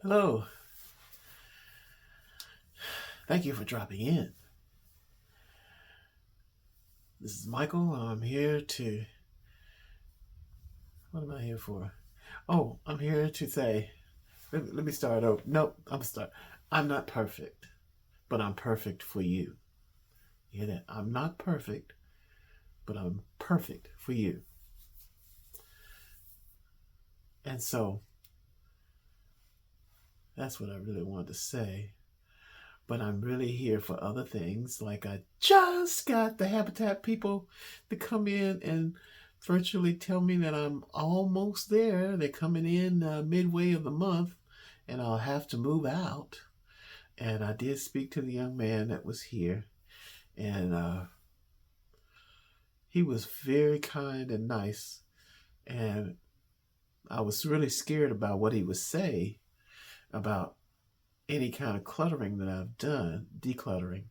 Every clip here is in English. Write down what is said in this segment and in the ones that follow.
Hello. Thank you for dropping in. This is Michael. I'm here to. What am I here for? Oh, I'm here to say. Let me start over. Nope, I'm not perfect, but I'm perfect for you. You hear that? I'm not perfect, but I'm perfect for you. And so that's what I really wanted to say. But I'm really here for other things. Like I just got the Habitat people to come in and virtually tell me that I'm almost there. They're coming in midway of the month and I'll have to move out. And I did speak to the young man that was here, and he was very kind and nice. And I was really scared about what he would say about any kind of cluttering that I've done, decluttering.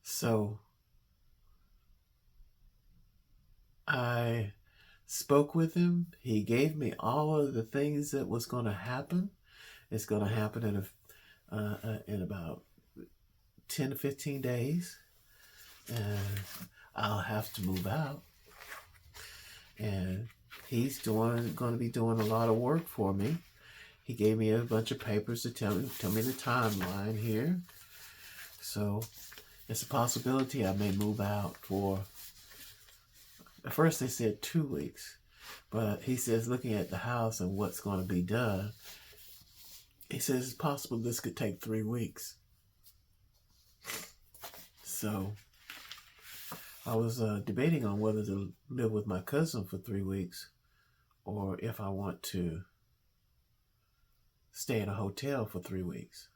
So I spoke with him. He gave me all of the things that was going to happen. It's going to happen in about 10 to 15 days. And I'll have to move out. And he's going to be doing a lot of work for me. He gave me a bunch of papers to tell me the timeline here. So it's a possibility I may move out for, at first they said 2 weeks, but he says looking at the house and what's going to be done, he says it's possible this could take 3 weeks. So I was debating on whether to live with my cousin for 3 weeks or if I want to stay in a hotel for 3 weeks.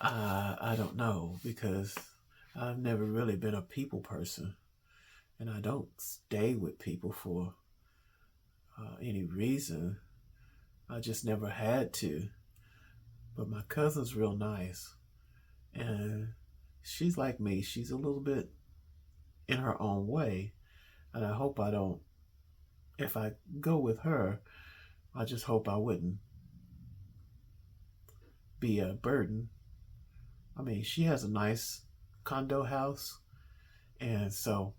I don't know, because I've never really been a people person, and I don't stay with people for any reason. I just never had to. But my cousin's real nice, and she's like me. She's a little bit in her own way, and I hope I don't. If I go with her, I just hope I wouldn't be a burden. I mean, she has a nice condo house, and so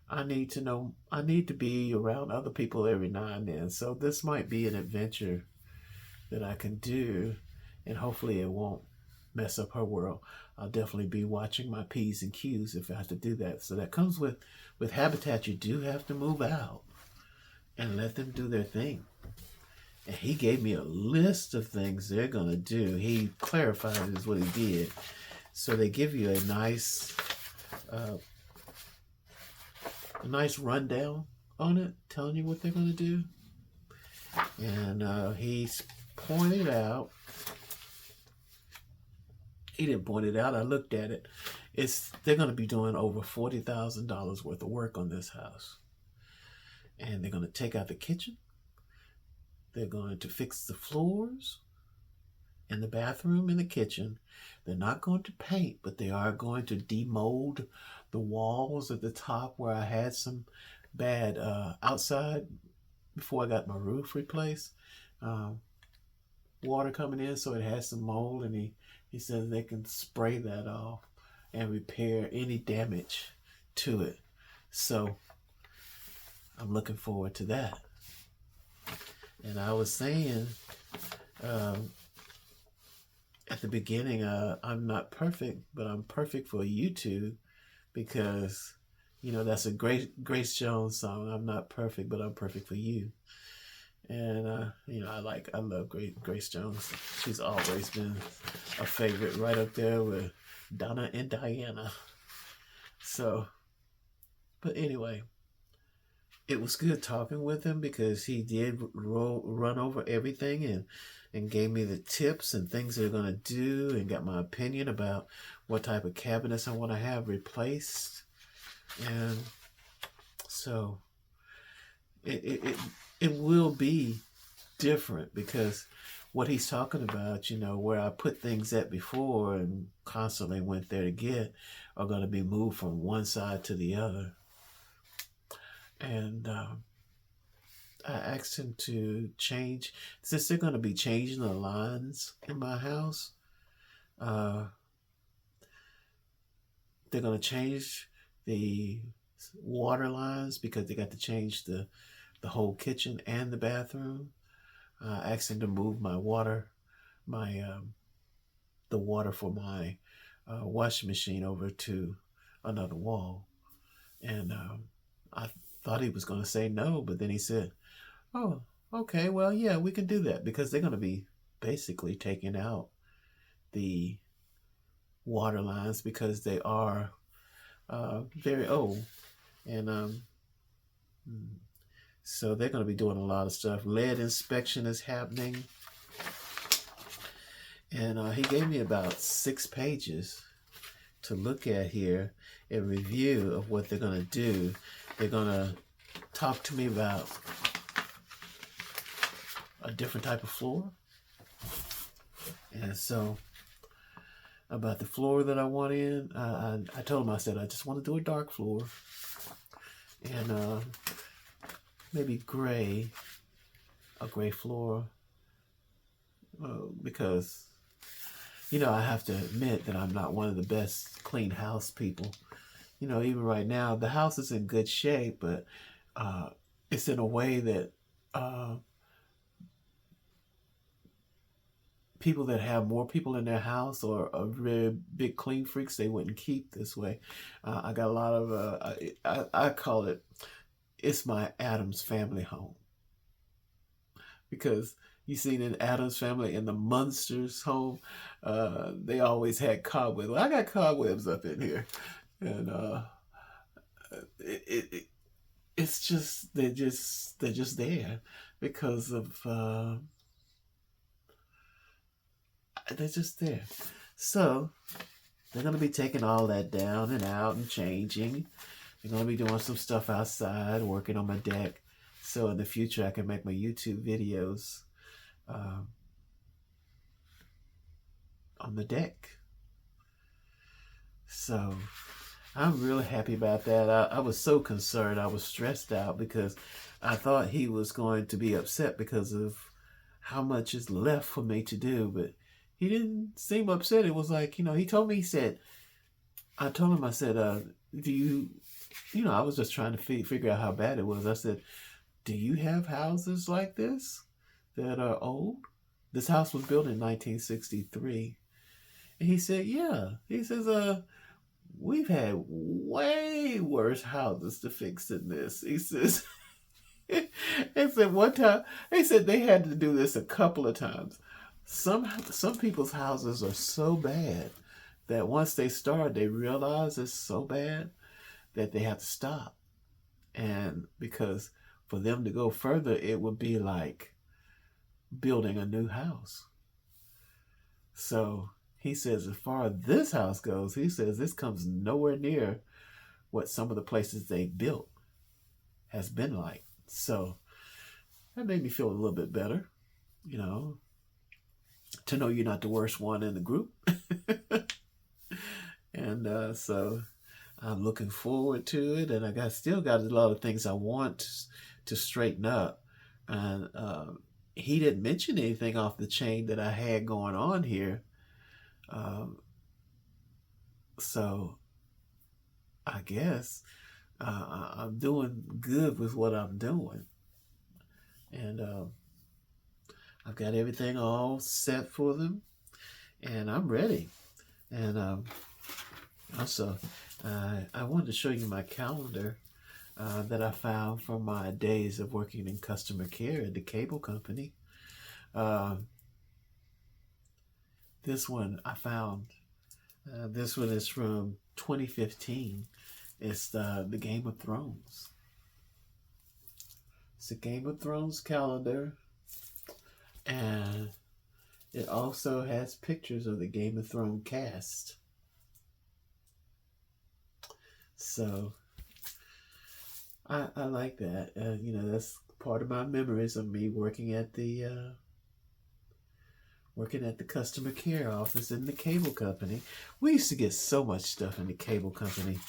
I need to be around other people every now and then. So this might be an adventure that I can do, and hopefully it won't mess up her world. I'll definitely be watching my P's and Q's if I have to do that. So that comes with Habitat. You do have to move out and let them do their thing. And he gave me a list of things they're going to do. He clarified is what he did. So they give you a nice rundown on it, telling you what they're going to do. And he's pointed out, he didn't point it out, I looked at it. They're going to be doing over $40,000 worth of work on this house. And they're going to take out the kitchen. They're going to fix the floors in the bathroom and the kitchen. They're not going to paint, but they are going to demold the walls at the top where I had some bad outside before I got my roof replaced. Water coming in, so it has some mold, and he says they can spray that off and repair any damage to it. So I'm looking forward to that. And I was saying at the beginning, I'm not perfect, but I'm perfect for you two, because that's a Grace Jones song. I'm not perfect, but I'm perfect for you. And I love Grace Jones. She's always been a favorite, right up there with Donna and Diana. So, but anyway, it was good talking with him, because he did run over everything and gave me the tips and things they're going to do, and got my opinion about what type of cabinets I want to have replaced. And so it will be different, because what he's talking about, where I put things at before and constantly went there to get, are going to be moved from one side to the other. and I asked him to change, since they're going to be changing the lines in my house. Uh, they're going to change the water lines because they got to change the whole kitchen and the bathroom. I asked him to move my the water for my washing machine over to another wall, and I thought he was going to say no, but then he said, "Oh, okay, well, yeah, we can do that," because they're going to be basically taking out the water lines because they are very old, and so they're going to be doing a lot of stuff. Lead inspection is happening, and he gave me about 6 pages to look at here, a review of what they're going to do. They're going to talk to me about a different type of floor, and so about the floor that I want in, I told him, I said, I just want to do a dark floor, and maybe gray, a gray floor, because, you know, I have to admit that I'm not one of the best clean house people. You know, even right now, the house is in good shape, but it's in a way that people that have more people in their house or are very big clean freaks, they wouldn't keep this way. I got a lot of, I call it, it's my Addams family home. Because you see in Addams family, in the Munsters home, they always had cobwebs. Well, I got cobwebs up in here. And it's just, they're just there because of, they're just there. So they're going to be taking all that down and out and changing. They're going to be doing some stuff outside, working on my deck. So in the future, I can make my YouTube videos on the deck. So I'm really happy about that. I was so concerned. I was stressed out because I thought he was going to be upset because of how much is left for me to do. But he didn't seem upset. It was like, you know, he told me, he said, I told him, I said, do you, you know, I was just trying to figure out how bad it was. I said, do you have houses like this that are old? This house was built in 1963. And he said, yeah. He says, we've had way worse houses to fix than this. He says, he said one time, he said they had to do this a couple of times. Some people's houses are so bad that once they start, they realize it's so bad that they have to stop. And because for them to go further, it would be like building a new house. So he says, as far as this house goes, he says this comes nowhere near what some of the places they built has been like. So that made me feel a little bit better, you know, to know you're not the worst one in the group. And so I'm looking forward to it, and I still got a lot of things I want to straighten up. And he didn't mention anything off the chain that I had going on here. So I guess I'm doing good with what I'm doing. And I've got everything all set for them, and I'm ready. And also, I wanted to show you my calendar that I found from my days of working in customer care at the cable company. This one I found. This one is from 2015. It's the Game of Thrones. It's a Game of Thrones calendar. And it also has pictures of the Game of Thrones cast. So I like that. You know, that's part of my memories of me working at the customer care office in the cable company. We used to get so much stuff in the cable company.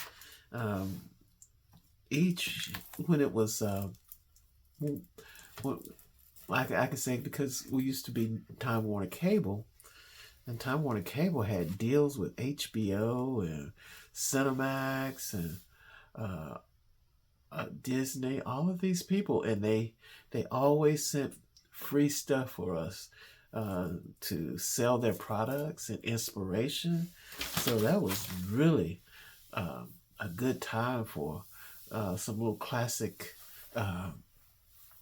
each when it was when, I can say because we used to be Time Warner Cable, and Time Warner Cable had deals with HBO and Cinemax and uh, Disney, all of these people, and they always sent free stuff for us to sell their products and inspiration. So that was really a good time for some little classic uh,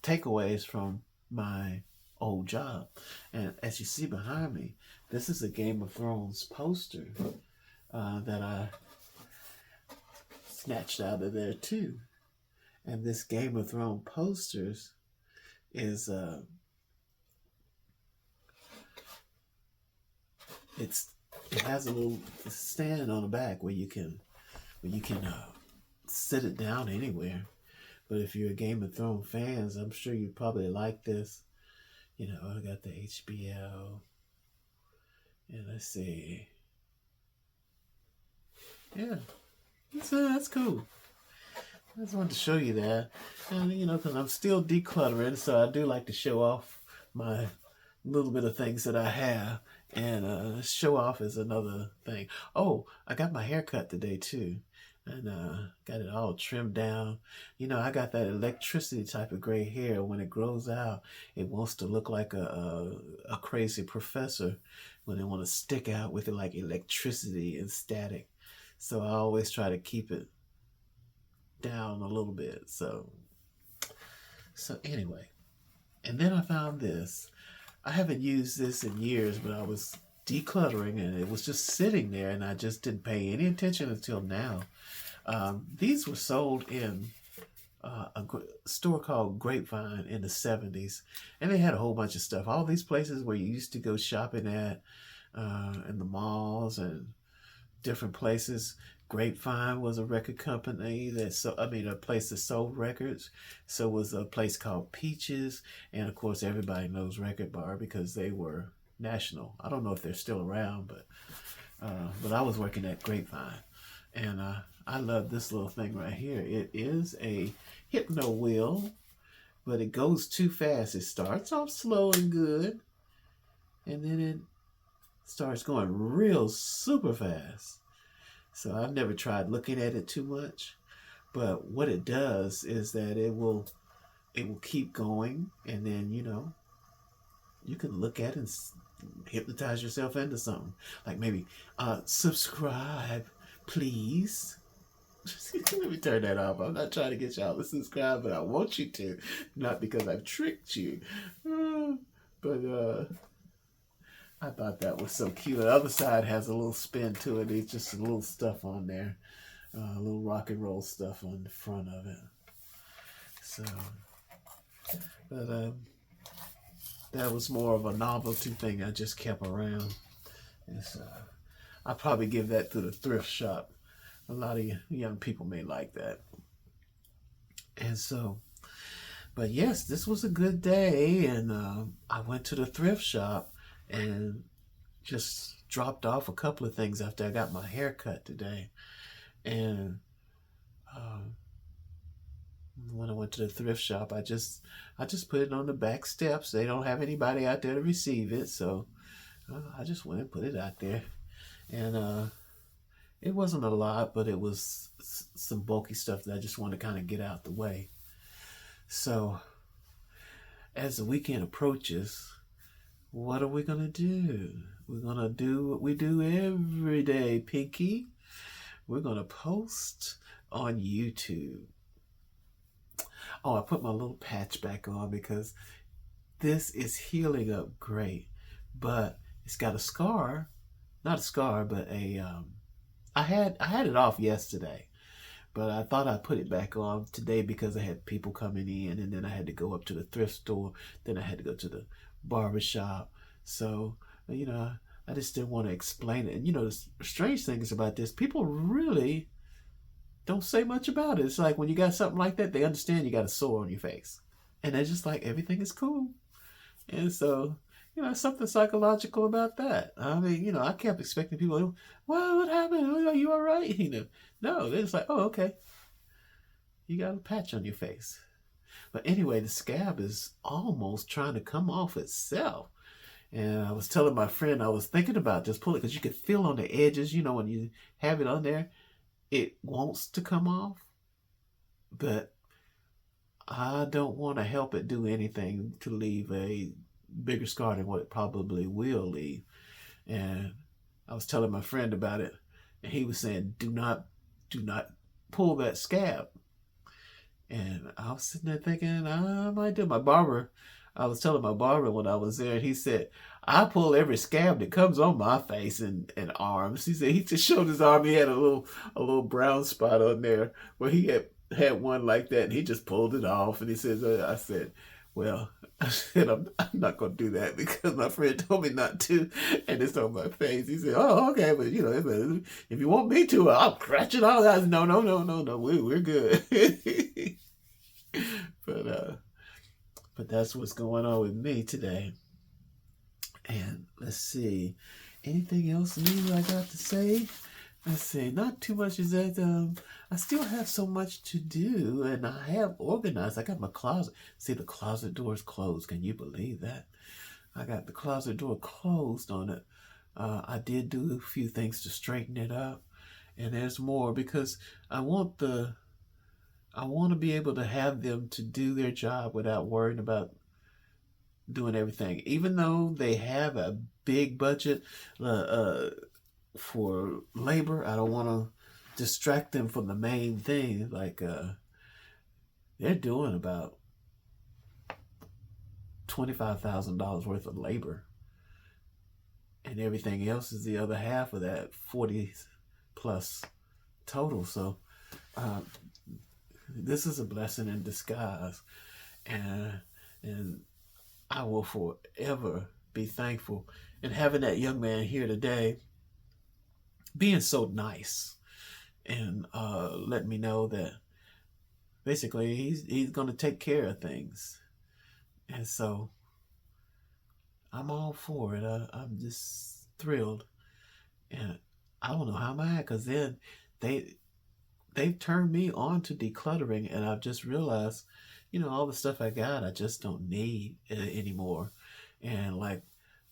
takeaways from my old job. And as you see behind me, this is a Game of Thrones poster that I snatched out of there too. And this Game of Thrones posters is it has a little stand on the back where you can sit it down anywhere. But if you're a Game of Thrones fans, I'm sure you probably like this. You know, I got the HBO. And let's see. Yeah, that's cool. I just wanted to show you that. And, you know, because I'm still decluttering, so I do like to show off my little bit of things that I have. And show off is another thing. Oh, I got my hair cut today, too. And got it all trimmed down. You know, I got that electricity type of gray hair. When it grows out, it wants to look like a crazy professor when they want to stick out with it like electricity and static. So I always try to keep it down a little bit. So anyway, and then I found this. I haven't used this in years, but I was decluttering and it was just sitting there and I just didn't pay any attention until now. These were sold in store called Grapevine in the 70s, and they had a whole bunch of stuff. All these places where you used to go shopping at in the malls and different places. Grapevine was a record company a place that sold records. So was a place called Peaches, and of course everybody knows Record Bar because they were national. I don't know if they're still around, but I was working at Grapevine, and I love this little thing right here. It is a hypno wheel, but it goes too fast. It starts off slow and good, and then it starts going real super fast. So I've never tried looking at it too much, but what it does is that it will keep going, and then you can look at it and hypnotize yourself into something. Like maybe subscribe, please. Let me turn that off. I'm not trying to get y'all to subscribe, but I want you to, not because I've tricked you. But I thought that was so cute. The other side has a little spin to it. It's just a little stuff on there. A little rock and roll stuff on the front of it. So, but that was more of a novelty thing I just kept around. And so I'll probably give that to the thrift shop. A lot of young people may like that. And so, but yes, this was a good day. And I went to the thrift shop and just dropped off a couple of things after I got my hair cut today. And when I went to the thrift shop, I just put it on the back steps. They don't have anybody out there to receive it, so I just went and put it out there. And it wasn't a lot, but it was some bulky stuff that I just wanted to kind of get out the way. So as the weekend approaches, what are we going to do? We're going to do what we do every day, Pinky. We're going to post on YouTube. Oh, I put my little patch back on because this is healing up great. But it's got a scar. Not a scar, but I had it off yesterday. But I thought I'd put it back on today because I had people coming in, and then I had to go up to the thrift store. Then I had to go to the barbershop. So, I just didn't want to explain it. And, the strange thing is about this, people really don't say much about it. It's like when you got something like that, they understand you got a sore on your face. And they're just like, everything is cool. And so, something psychological about that. I mean, I kept expecting people, well, what happened? Are you all right? No, they're just like, oh, okay. You got a patch on your face. But anyway, the scab is almost trying to come off itself. And I was telling my friend, I was thinking about just pulling, because you could feel on the edges, when you have it on there, it wants to come off. But I don't want to help it do anything to leave a bigger scar than what it probably will leave. And I was telling my friend about it, and he was saying, do not pull that scab. And I was sitting there thinking, I might do. I was telling my barber when I was there, and he said, I pull every scab that comes on my face and arms. He said he just showed his arm. He had a little brown spot on there where he had one like that, and he just pulled it off. And he says, I said, well, I said, I'm not going to do that because my friend told me not to, and it's on my face. He said, oh, okay, but if you want me to, I'll scratch it all out. No, we're good. But that's what's going on with me today. And let's see, anything else new I got to say? Let's see, not too much is that. I still have so much to do, and I have organized. I got my closet. See, the closet door is closed. Can you believe that? I got the closet door closed on it. I did do a few things to straighten it up, and there's more because I want to be able to have them to do their job without worrying about doing everything. Even though they have a big budget for labor, I don't want to distract them from the main thing. Like they're doing about $25,000 worth of labor, and everything else is the other half of that 40 plus total. So this is a blessing in disguise, and I will forever be thankful. And having that young man here today, being so nice, and letting me know that basically he's going to take care of things, and so I'm all for it. I'm just thrilled, and I don't know how I'm at, because then they've turned me on to decluttering, and I've just realized, all the stuff I got, I just don't need anymore. And like,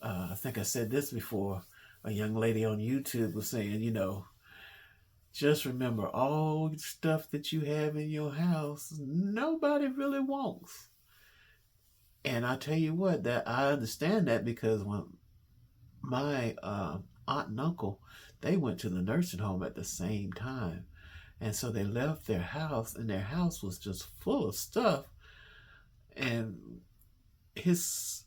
I think I said this before, a young lady on YouTube was saying, just remember all the stuff that you have in your house, nobody really wants. And I tell you what, that I understand that, because when my aunt and uncle, they went to the nursing home at the same time. And so they left their house, and their house was just full of stuff. And his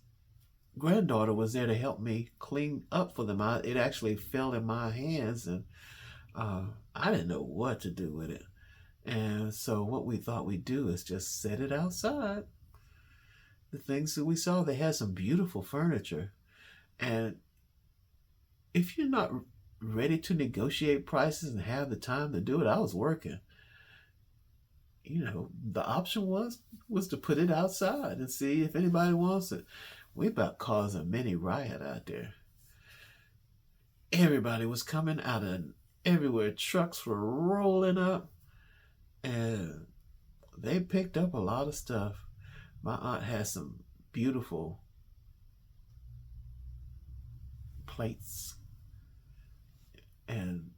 granddaughter was there to help me clean up for them. It actually fell in my hands, and I didn't know what to do with it. And so what we thought we'd do is just set it outside. The things that we saw, they had some beautiful furniture. And if you're not ready to negotiate prices and have the time to do it, I was working. The option was to put it outside and see if anybody wants it. We about caused a mini riot out there. Everybody was coming out of everywhere. Trucks were rolling up, and they picked up a lot of stuff. My aunt has some beautiful plates and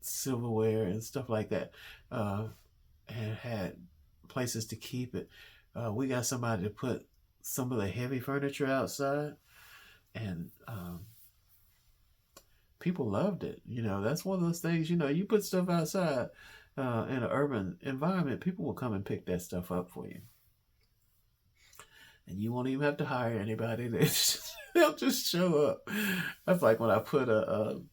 silverware and stuff like that, and had places to keep it. We got somebody to put some of the heavy furniture outside, and people loved it. That's one of those things, you put stuff outside in an urban environment, people will come and pick that stuff up for you. And you won't even have to hire anybody. They'll just show up. That's like when I put an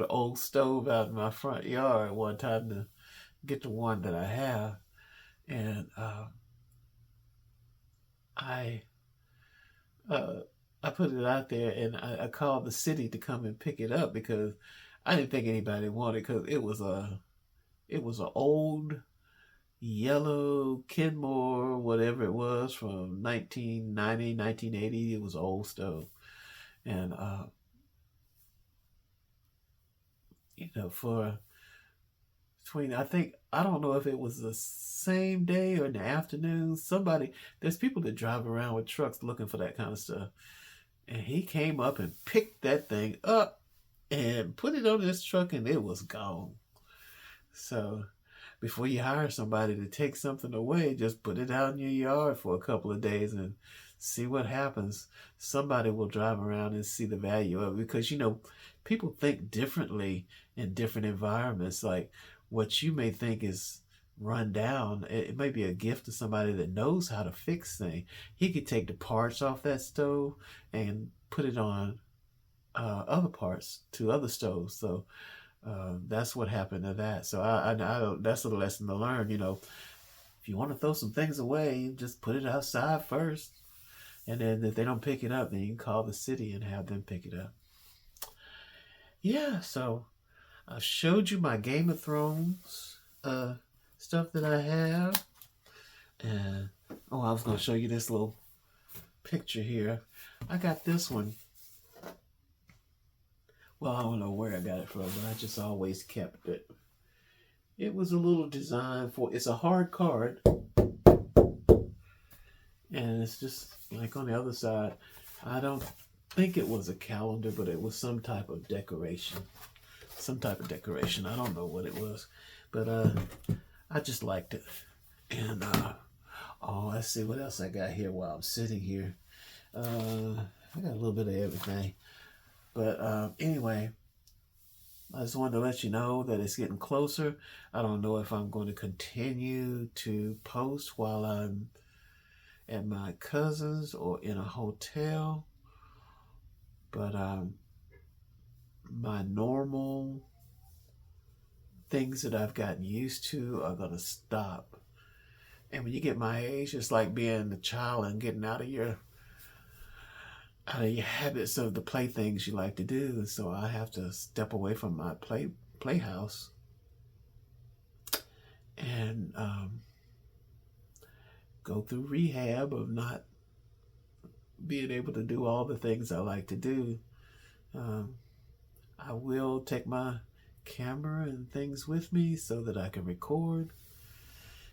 old stove out in my front yard one time to get the one that I have, and I put it out there, and I called the city to come and pick it up, because I didn't think anybody wanted it, because it was an old yellow Kenmore, whatever it was, from 1990, 1980. It was an old stove, and between, I don't know if it was the same day or in the afternoon. There's people that drive around with trucks looking for that kind of stuff. And he came up and picked that thing up and put it on his truck, and it was gone. So before you hire somebody to take something away, just put it out in your yard for a couple of days and see what happens. Somebody will drive around and see the value of it, because people think differently in different environments. Like, what you may think is run down, it may be a gift to somebody that knows how to fix things. He could take the parts off that stove and put it on other parts to other stoves. So that's what happened to that. So I don't, that's a lesson to learn. If you want to throw some things away, just put it outside first. And then if they don't pick it up, then you can call the city and have them pick it up. Yeah, so I showed you my Game of Thrones stuff that I have. And I was going to show you this little picture here. I got this one. Well, I don't know where I got it from, but I just always kept it. It was a little design it's a hard card. And it's just like on the other side. I don't think it was a calendar, but it was some type of decoration. I don't know what it was, but I just liked it. And let's see what else I got here while I'm sitting here. I got a little bit of everything. But anyway, I just wanted to let you know that it's getting closer. I don't know if I'm going to continue to post while I'm at my cousin's or in a hotel. But my normal things that I've gotten used to are going to stop. And when you get my age, it's like being a child and getting out of your habits of the playthings you like to do. So I have to step away from my playhouse and go through rehab of not being able to do all the things I like to do. I will take my camera and things with me so that I can record,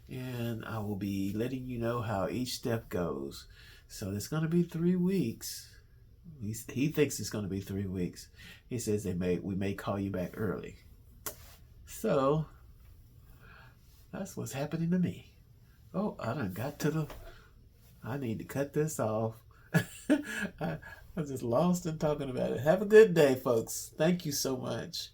and I will be letting you know how each step goes. So it's going to be 3 weeks. He thinks it's going to be 3 weeks. He says we may call you back early. So that's what's happening to me. Oh, I need to cut this off. I'm just lost in talking about it. Have a good day, folks. Thank you so much.